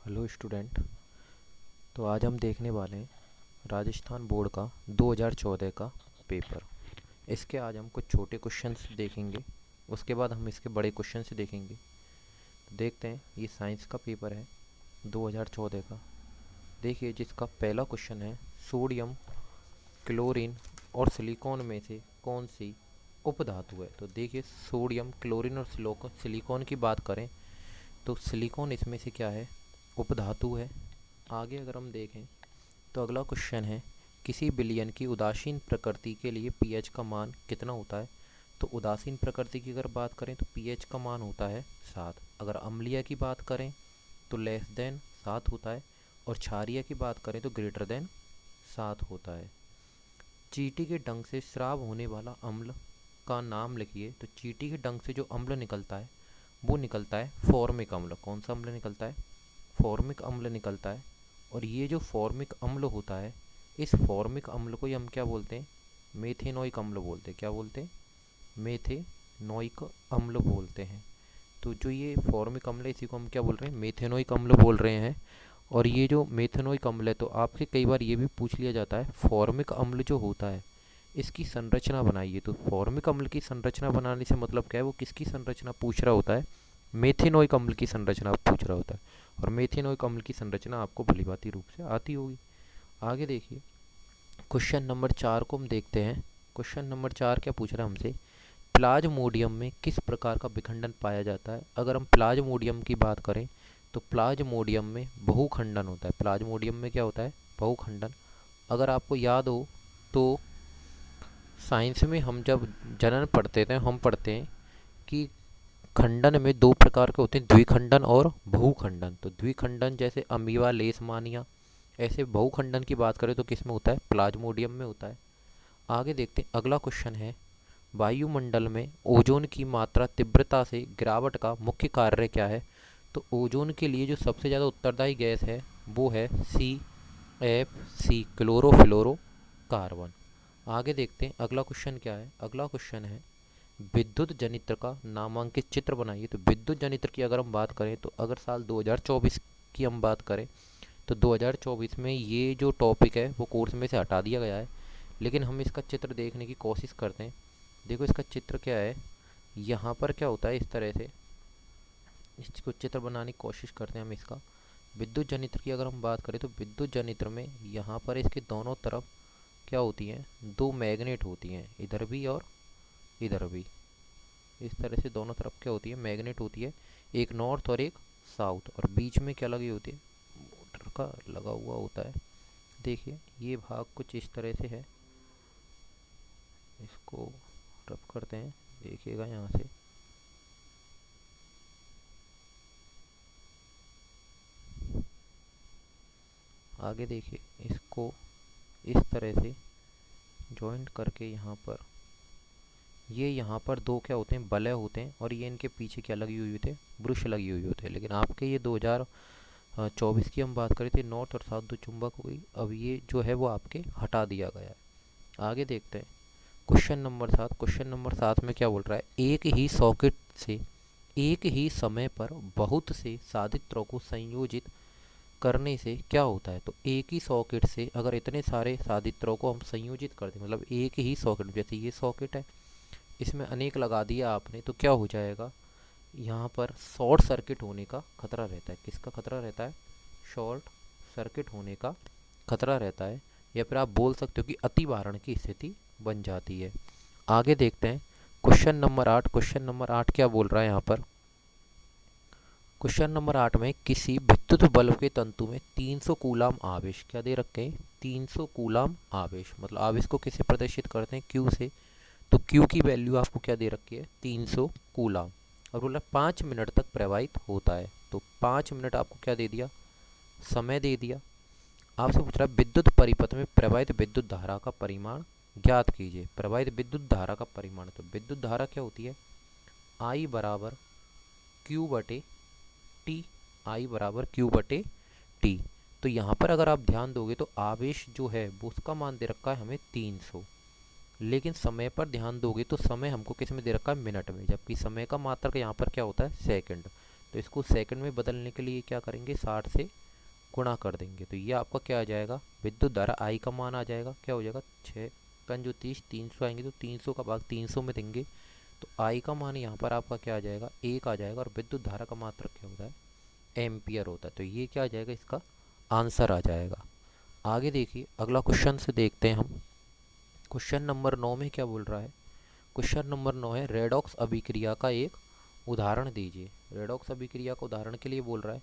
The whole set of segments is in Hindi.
Hello student. तो आज हम देखने वाले हैं राजस्थान बोर्ड का 2014 का पेपर। इसके आज हम कुछ छोटे क्वेश्चंस देखेंगे, उसके बाद हम इसके बड़े क्वेश्चंस देखेंगे। तो देखते हैं, ये साइंस का पेपर है 2014 का। देखिए, जिसका पहला क्वेश्चन है, सोडियम, क्लोरीन और सिलिकॉन में से कौन सी उपधातु है। तो देखिए, सोडियम, क्लोरीन और सिलिकॉन की बात करें तो सिलिकॉन इसमें से क्या है, उपधातु है। आगे अगर हम देखें तो अगला क्वेश्चन है, किसी विलयन की उदासीन प्रकृति के लिए पीएच का मान कितना होता है। तो उदासीन प्रकृति की अगर बात करें तो पीएच का मान होता है 7। अगर अम्लीय की बात करें तो लेस देन 7 होता है, और क्षारीय की बात करें तो ग्रेटर देन 7 होता है। चींटी के डंक से स्राव होने वाला अम्ल का नाम लिखिए। तो चींटी के डंक से जो अम्ल निकलता है वो निकलता है फॉर्मिक अम्ल। कौन सा अम्ल निकलता है? फॉर्मिक अम्ल निकलता है। और ये जो फॉर्मिक अम्ल होता है, इस फॉर्मिक अम्ल को ही हम क्या बोलते हैं? मेथेनोइक अम्ल बोलते हैं। क्या बोलते हैं? मेथेनोइक अम्ल बोलते हैं। तो जो ये फॉर्मिक अम्ल है, इसी को हम क्या बोल रहे हैं? मेथेनोइक अम्ल बोल रहे हैं। और ये जो मेथेनोइक अम्ल है, तो आपसे कई बार ये भी पूछ लिया जाता है, फॉर्मिक अम्ल जो होता है इसकी संरचना बनाइए। तो फॉर्मिक अम्ल की संरचना बनाने से मतलब क्या है, वो किसकी संरचना पूछ रहा होता है? मेथेनोइक अम्ल की संरचना पूछ रहा होता है। और मेथेनोइक अम्ल की संरचना आपको भलीभांति रूप से आती होगी। आगे देखिए, क्वेश्चन नंबर 4 को हम देखते हैं। क्वेश्चन नंबर 4 क्या पूछ रहा है हमसे? प्लाज्मोडियम में किस प्रकार का विखंडन पाया जाता है। अगर हम प्लाज्मोडियम की बात करें तो प्लाज्मोडियम में बहुखंडन होता है। प्लाज्मोडियम में क्या होता है? बहुखंडन। अगर आपको याद हो तो साइंस में हम जब जनन पढ़ते थे, हम पढ़ते हैं कि खंडन में दो प्रकार के होते हैं, द्विखंडन और बहुखंडन। तो द्विखंडन जैसे अमीबा, लेशमानिया, ऐसे बहुखंडन की बात करें तो किस में होता है? प्लाज्मोडियम में होता है। आगे देखते हैं, अगला क्वेश्चन है, वायुमंडल में ओजोन की मात्रा तीव्रता से गिरावट का मुख्य कार्य क्या है। तो ओजोन के लिए जो सबसे ज़्यादा उत्तरदायी गैस है वो है CFC, क्लोरोफ्लोरो कार्बन। आगे देखते हैं, अगला क्वेश्चन क्या है। अगला क्वेश्चन है, विद्युत जनित्र का नामांकित चित्र बनाइए। तो विद्युत जनित्र की अगर हम बात करें तो अगर साल 2024 की हम बात करें तो 2024 में ये जो टॉपिक है वो कोर्स में से हटा दिया गया है, लेकिन हम इसका चित्र देखने की कोशिश करते हैं। देखो, इसका चित्र क्या है, यहाँ पर क्या होता है, इस तरह से इसको चित्र बनाने की कोशिश करते हैं हम इसका। विद्युत जनित्र की अगर हम बात करें तो विद्युत जनित्र में यहाँ पर इसके दोनों तरफ क्या होती हैं? दो मैग्नेट होती हैं, इधर भी और इधर भी। इस तरह से दोनों तरफ क्या होती है? मैग्नेट होती है, एक नॉर्थ और एक साउथ। और बीच में क्या लगी होती है? मोटर का लगा हुआ होता है। देखिए, ये भाग कुछ इस तरह से है, इसको रब करते हैं, देखिएगा यहाँ से। आगे देखिए, इसको इस तरह से जॉइंट करके यहाँ पर, ये यहाँ पर दो क्या होते हैं? बलय होते हैं। और ये इनके पीछे क्या लगी हुई होते हैं? ब्रश लगी हुई होते हैं। लेकिन आपके ये 2024 की हम बात करें थे, नॉर्थ और साउथ दो चुंबक हुई। अब ये जो है वो आपके हटा दिया गया है। आगे देखते हैं, क्वेश्चन नंबर 7। क्वेश्चन नंबर 7 में क्या बोल रहा है? एक ही सॉकेट से एक ही समय पर बहुत से सादित्रों को संयोजित करने से क्या होता है। तो एक ही सॉकेट से अगर इतने सारे सादित्रों को हम संयोजित कर दें, मतलब एक ही सॉकेट, जैसे ये सॉकेट है, इसमें अनेक लगा दिया आपने, तो क्या हो जाएगा? यहाँ पर शॉर्ट सर्किट होने का खतरा रहता है। किसका खतरा रहता है? शॉर्ट सर्किट होने का खतरा रहता है, या फिर आप बोल सकते हो कि अति भारण की स्थिति बन जाती है। आगे देखते हैं, क्वेश्चन नंबर 8। क्वेश्चन नंबर 8 क्या बोल रहा है यहाँ पर? क्वेश्चन नंबर 8 में किसी विद्युत बल्ब के तंतु में 300 कूलाम आवेश क्या दे रखे हैं? 300 कूलाम आवेश, मतलब आवेश को किसे प्रदर्शित करते हैं? क्यू से। तो क्यू की वैल्यू आपको क्या दे रखी है? 300 कूलाम। और बोला 5 मिनट तक प्रवाहित होता है। तो 5 मिनट आपको क्या दे दिया? समय दे दिया। आपसे पूछ रहा है विद्युत परिपथ में प्रवाहित विद्युत धारा का परिमाण ज्ञात कीजिए। प्रवाहित विद्युत धारा का परिमाण, तो विद्युत धारा क्या होती है? आई बराबर क्यू बटे टी। आई बराबर क्यू बटे टी। तो यहाँ पर अगर आप ध्यान दोगे तो आवेश जो है वो उसका मान दे रखा है हमें 300, लेकिन समय पर ध्यान दोगे तो समय हमको किस में दे रखा है? मिनट में, जबकि समय का मात्रक यहाँ पर क्या होता है? सेकंड। तो इसको सेकंड में बदलने के लिए क्या करेंगे, 60 से गुणा कर देंगे। तो ये आपका क्या आ जाएगा, विद्युत धारा आई का मान आ जाएगा, क्या हो जाएगा, 6×30 300 आएंगे, तो 300 का भाग 300 में देंगे, तो आई का मान यहाँ पर आपका क्या आ जाएगा, 1 आ जाएगा। और विद्युत धारा का मात्रक क्या होता है, एम्पियर होता है। तो ये क्या आ जाएगा, इसका आंसर आ जाएगा। आगे देखिए अगला क्वेश्चन से देखते हैं हम। क्वेश्चन नंबर 9 में क्या बोल रहा है, क्वेश्चन नंबर 9 है रेडॉक्स अभिक्रिया का एक उदाहरण दीजिए। रेडॉक्स अभिक्रिया का उदाहरण के लिए बोल रहा है।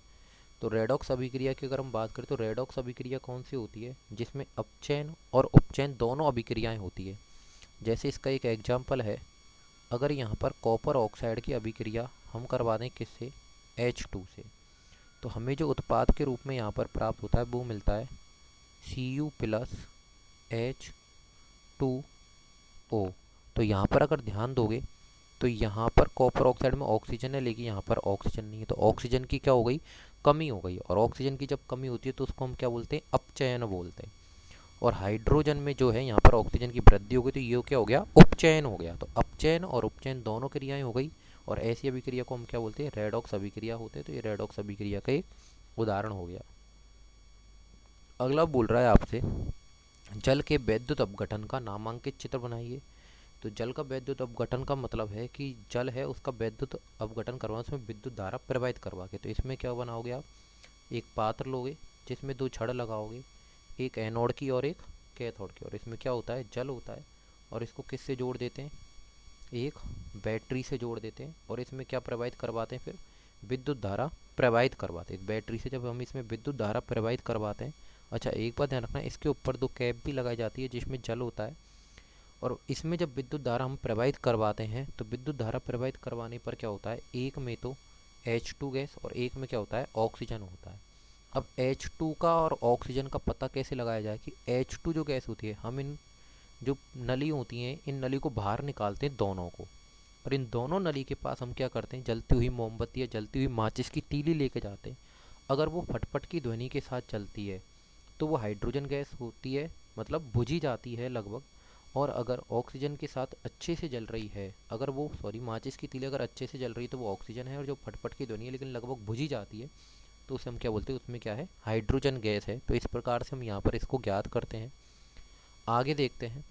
तो रेडॉक्स अभिक्रिया की अगर हम बात करें तो रेडॉक्स अभिक्रिया कौन सी होती है, जिसमें अपचयन और उपचयन दोनों अभिक्रियाएं होती है। जैसे इसका एक एग्जाम्पल है, अगर यहाँ पर कॉपर ऑक्साइड की अभिक्रिया हम करवा दें किससे, H2 से, तो हमें जो उत्पाद के रूप में यहाँ पर प्राप्त होता है वो मिलता है Cu+H2O। तो यहाँ पर अगर ध्यान दोगे तो यहाँ पर कॉपर ऑक्साइड में ऑक्सीजन है, लेकिन यहाँ पर ऑक्सीजन नहीं है, तो ऑक्सीजन की क्या हो गई, कमी हो गई। और ऑक्सीजन की जब कमी होती है तो उसको हम क्या बोलते हैं, अपचयन बोलते हैं। और हाइड्रोजन में जो है यहाँ पर ऑक्सीजन की वृद्धि हो गई, तो ये क्या हो गया, उपचयन हो गया। तो अपचयन और उपचयन दोनों क्रियाएं हो गई, और ऐसी अभिक्रिया को हम क्या बोलते हैं, रेडॉक्स अभिक्रिया होते हैं। तो ये रेडॉक्स अभिक्रिया का एक उदाहरण हो गया। अगला बोल रहा है आपसे, जल के वैद्युत अपघटन का नामांकित चित्र बनाइए। तो जल का वैद्युत अपघटन का मतलब है कि जल है उसका वैद्युत अपघटन करवा, उसमें विद्युत धारा प्रवाहित करवा के। तो इसमें क्या बनाओगे आप, एक पात्र लोगे जिसमें 2 छड़ लगाओगे, एक एनोड की और एक कैथोड की, और इसमें क्या होता है, जल होता है। और इसको किससे जोड़ देते हैं, एक बैटरी से जोड़ देते हैं, और इसमें क्या प्रवाहित करवाते हैं, फिर विद्युत धारा प्रवाहित करवाते हैं। बैटरी से जब हम इसमें विद्युत धारा प्रवाहित करवाते हैं, अच्छा एक बात ध्यान रखना, इसके ऊपर 2 कैप भी लगाई जाती है जिसमें जल होता है। और इसमें जब विद्युत धारा हम प्रवाहित करवाते हैं तो विद्युत धारा प्रवाहित करवाने पर क्या होता है, एक में तो H2 गैस और एक में क्या होता है, ऑक्सीजन होता है। अब H2 का और ऑक्सीजन का पता कैसे लगाया जाए कि H2 जो गैस होती है, हम इन जो नली होती हैं इन नली को बाहर निकालते हैं दोनों को, और इन दोनों नली के पास हम क्या करते हैं, जलती हुई मोमबत्ती या जलती हुई माचिस की तीली लेके जाते हैं। अगर वो फटफट की ध्वनि के साथ चलती है तो वो हाइड्रोजन गैस होती है, मतलब बुझी जाती है लगभग। और अगर ऑक्सीजन के साथ अच्छे से जल रही है, अगर वो माचिस की तीली अगर अच्छे से जल रही है तो वो ऑक्सीजन है, और जो फटफट की ध्वनि है लेकिन लगभग बुझी जाती है तो उसे हम क्या बोलते हैं, उसमें क्या है, हाइड्रोजन गैस है। तो इस प्रकार से हम यहाँ पर इसको ज्ञात करते हैं। आगे देखते हैं,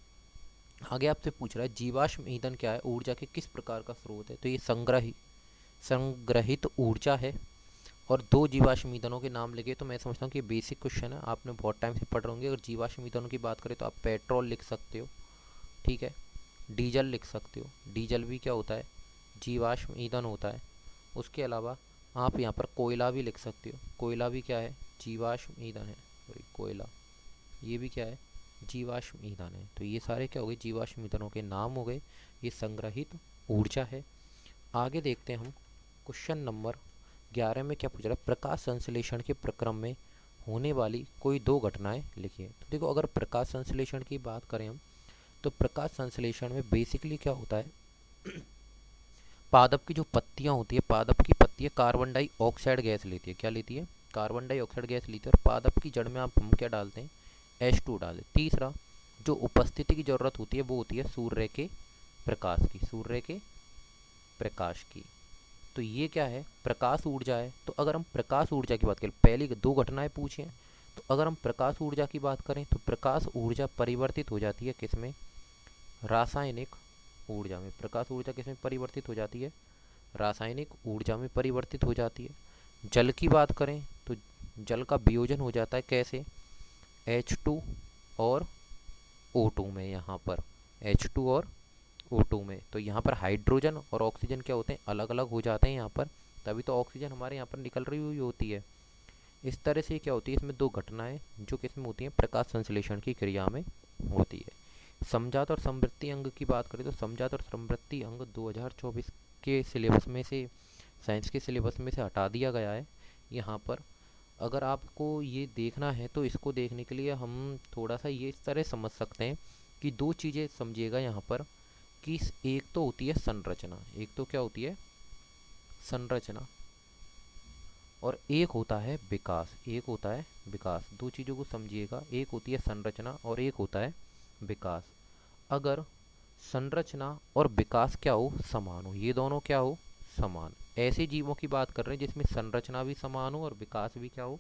आगे आपसे पूछ रहा है जीवाश्म ईंधन क्या है, ऊर्जा के किस प्रकार का स्रोत है। तो ये संग्रहित ऊर्जा है। और 2 जीवाश्म ईंधनों के नाम लिखे, तो मैं समझता हूँ कि बेसिक क्वेश्चन है, आपने बहुत टाइम से पढ़ रहे होंगे। अगर जीवाश्म ईंधनों की बात करें तो आप पेट्रोल लिख सकते हो, ठीक है, डीजल लिख सकते हो, डीजल भी क्या होता है, जीवाश्म ईंधन होता है। उसके अलावा आप यहाँ पर कोयला भी लिख सकते हो, कोयला भी क्या है, जीवाश्म ईंधन है। सॉरी कोयला, ये भी क्या है, जीवाश्म ईंधन है। तो ये सारे क्या हो गए, जीवाश्म ईंधनों के नाम हो गए। ये संग्रहित ऊर्जा है। आगे देखते हैं हम, क्वेश्चन नंबर 11 में क्या पूछ रहा है, प्रकाश संश्लेषण के प्रक्रम में होने वाली कोई 2 घटनाएं लिखिए। तो देखो अगर प्रकाश संश्लेषण की बात करें हम, तो प्रकाश संश्लेषण में बेसिकली क्या होता है, पादप की जो पत्तियां होती है, पादप की पत्तियां कार्बन डाइऑक्साइड गैस लेती है। क्या लेती है, कार्बन डाइऑक्साइड गैस लेती है। और पादप की जड़ में आप हम क्या डालते हैं, H2 डालें। तीसरा, जो उपस्थिति की ज़रूरत होती है वो होती है सूर्य के प्रकाश की, सूर्य के प्रकाश की। तो ये क्या है, प्रकाश ऊर्जा है। तो अगर हम प्रकाश ऊर्जा की बात करें, पहली 2 घटनाएं पूछी हैं, तो अगर हम प्रकाश ऊर्जा की बात करें तो प्रकाश ऊर्जा परिवर्तित हो जाती है किसमें, रासायनिक ऊर्जा में। प्रकाश ऊर्जा किसमें परिवर्तित हो जाती है, रासायनिक ऊर्जा में परिवर्तित हो जाती है। जल की बात करें तो जल का वियोजन हो जाता है कैसे, H2 और O2 में। यहाँ पर H2 और O2 में, तो यहाँ पर हाइड्रोजन और ऑक्सीजन क्या होते हैं, अलग अलग हो जाते हैं यहाँ पर, तभी तो ऑक्सीजन हमारे यहाँ पर निकल रही हुई होती है। इस तरह से क्या होती है, इसमें 2 घटनाएं जो किसमें होती हैं, प्रकाश संश्लेषण की क्रिया में होती है। समझात और समवृत्ति अंग की बात करें तो समझात और समवृत्ति अंग 2024 के सिलेबस में से, साइंस के सिलेबस में से हटा दिया गया है। यहाँ पर अगर आपको ये देखना है तो इसको देखने के लिए हम थोड़ा सा ये इस तरह समझ सकते हैं कि 2 चीज़ें समझिएगा यहाँ पर, कि एक तो होती है संरचना, एक तो क्या होती है, संरचना, और एक होता है विकास, एक होता है विकास। 2 चीज़ों को समझिएगा, एक होती है संरचना और एक होता है विकास। अगर संरचना और विकास क्या हो, समान हो, ये दोनों क्या हो, समान, ऐसे जीवों की बात कर रहे हैं जिसमें संरचना भी समान हो और विकास भी क्या हो,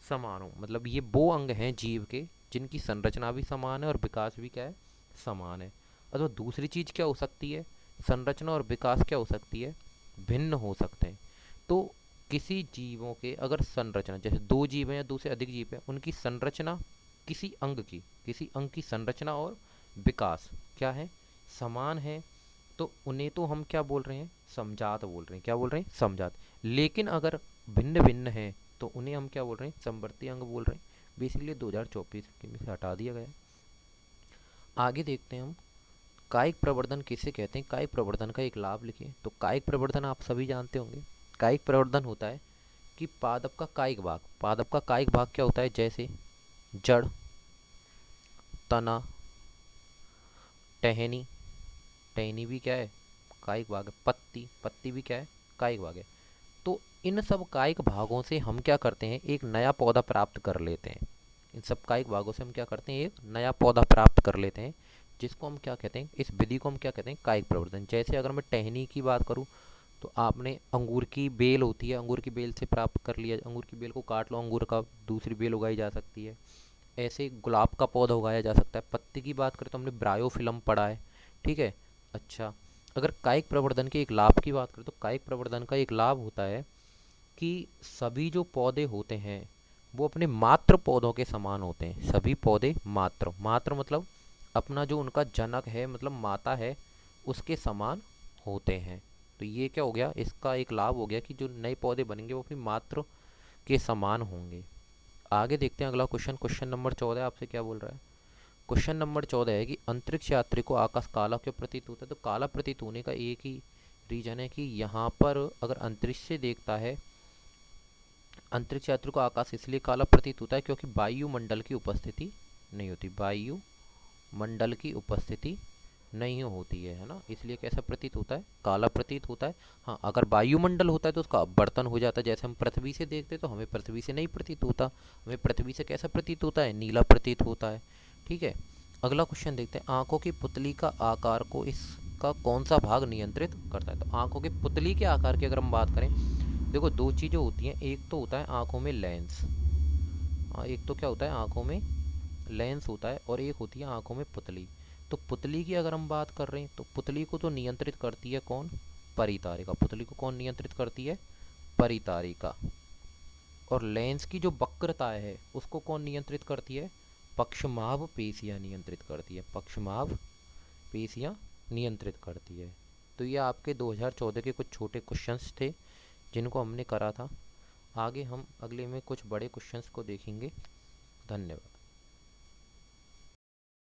समान हो। मतलब ये वो अंग हैं जीव के जिनकी संरचना भी समान है और विकास भी क्या है, समान है। अथवा दूसरी चीज़ क्या हो सकती है, संरचना और विकास क्या हो सकती है, भिन्न हो सकते हैं। तो किसी जीवों के अगर संरचना, जैसे दो जीव हैं या दो से अधिक जीव हैं, उनकी संरचना किसी अंग की संरचना और विकास क्या है, समान है, तो उन्हें तो हम क्या बोल रहे हैं, समजात बोल रहे हैं। क्या बोल रहे हैं, समजात। लेकिन अगर भिन्न भिन्न है तो उन्हें हम क्या बोल रहे हैं, समवर्ती अंग बोल रहे हैं। बेसिकली 2024 के में से हटा दिया गया है। आगे देखते हैं हम, कायिक प्रवर्धन किसे कहते हैं। कायिक प्रवर्धन का एक लाभ लिखिए। तो कायिक प्रवर्धन आप सभी जानते होंगे। कायिक प्रवर्धन होता है कि पादप का कायिक भाग क्या होता है, जैसे जड़, तना, टहनी, टहनी भी क्या है, कायिक भाग है। पत्ती भी क्या है, कायिक भाग है। तो इन सब कायिक भागों से हम क्या करते हैं, एक नया पौधा प्राप्त कर लेते हैं। इन सब कायिक भागों से हम क्या करते हैं, एक नया पौधा प्राप्त कर लेते हैं, जिसको हम क्या कहते हैं, इस विधि को हम क्या कहते हैं, कायिक प्रवर्धन। जैसे अगर मैं टहनी की बात करूँ तो आपने अंगूर की बेल होती है, अंगूर की बेल से प्राप्त कर लिया, अंगूर की बेल को काट लो, अंगूर का दूसरी बेल उगाई जा सकती है। ऐसे गुलाब का पौधा उगाया जा सकता है। पत्ती की बात करें तो हमने ब्रायोफिलम पढ़ा है, ठीक है। अच्छा, अगर कायिक प्रवर्धन के एक लाभ की बात करें तो कायिक प्रवर्धन का एक लाभ होता है कि सभी जो पौधे होते हैं वो अपने मात्र पौधों के समान होते हैं। सभी पौधे मात्र मात्र मतलब अपना जो उनका जनक है, मतलब माता है, उसके समान होते हैं। तो ये क्या हो गया, इसका एक लाभ हो गया कि जो नए पौधे बनेंगे वो अपनी मात्र के समान होंगे। आगे देखते हैं अगला क्वेश्चन। क्वेश्चन नंबर 14 आपसे क्या बोल रहा है। क्वेश्चन नंबर 14 है कि अंतरिक्ष यात्री को आकाश काला क्यों प्रतीत होता है। तो काला प्रतीत होने का एक ही रीजन है कि यहाँ पर अगर अंतरिक्ष से देखता है, अंतरिक्ष यात्री को आकाश इसलिए काला प्रतीत होता है क्योंकि वायुमंडल की उपस्थिति नहीं होती, वायुमंडल की उपस्थिति नहीं होती है ना, इसलिए कैसा प्रतीत होता है, काला प्रतीत होता है। हाँ, अगर वायुमंडल होता है तो उसका अपवर्तन हो जाता है। जैसे हम पृथ्वी से देखते तो हमें पृथ्वी से नहीं प्रतीत होता, हमें पृथ्वी से कैसा प्रतीत होता है, नीला प्रतीत होता है। ठीक है, अगला क्वेश्चन देखते हैं। आंखों की पुतली का आकार को इसका कौन सा भाग नियंत्रित करता है। तो आंखों की पुतली के आकार की अगर हम बात करें, देखो दो चीज़ें होती हैं। एक तो होता है आंखों में लेंस, एक तो क्या होता है, आंखों में लेंस होता है, और एक होती है आंखों में पुतली। तो पुतली की अगर हम बात कर रहे हैं तो पुतली को तो नियंत्रित करती है कौन, परितारिका। पुतली को कौन नियंत्रित करती है, परितारिका। और लेंस की जो वक्रता है उसको कौन नियंत्रित करती है, पक्षमाभ पेशियाँ नियंत्रित करती है, पक्षमाभ पेशियाँ नियंत्रित करती है। तो ये आपके 2014 के कुछ छोटे क्वेश्चंस थे जिनको हमने करा था। आगे हम अगले में कुछ बड़े क्वेश्चंस को देखेंगे। धन्यवाद।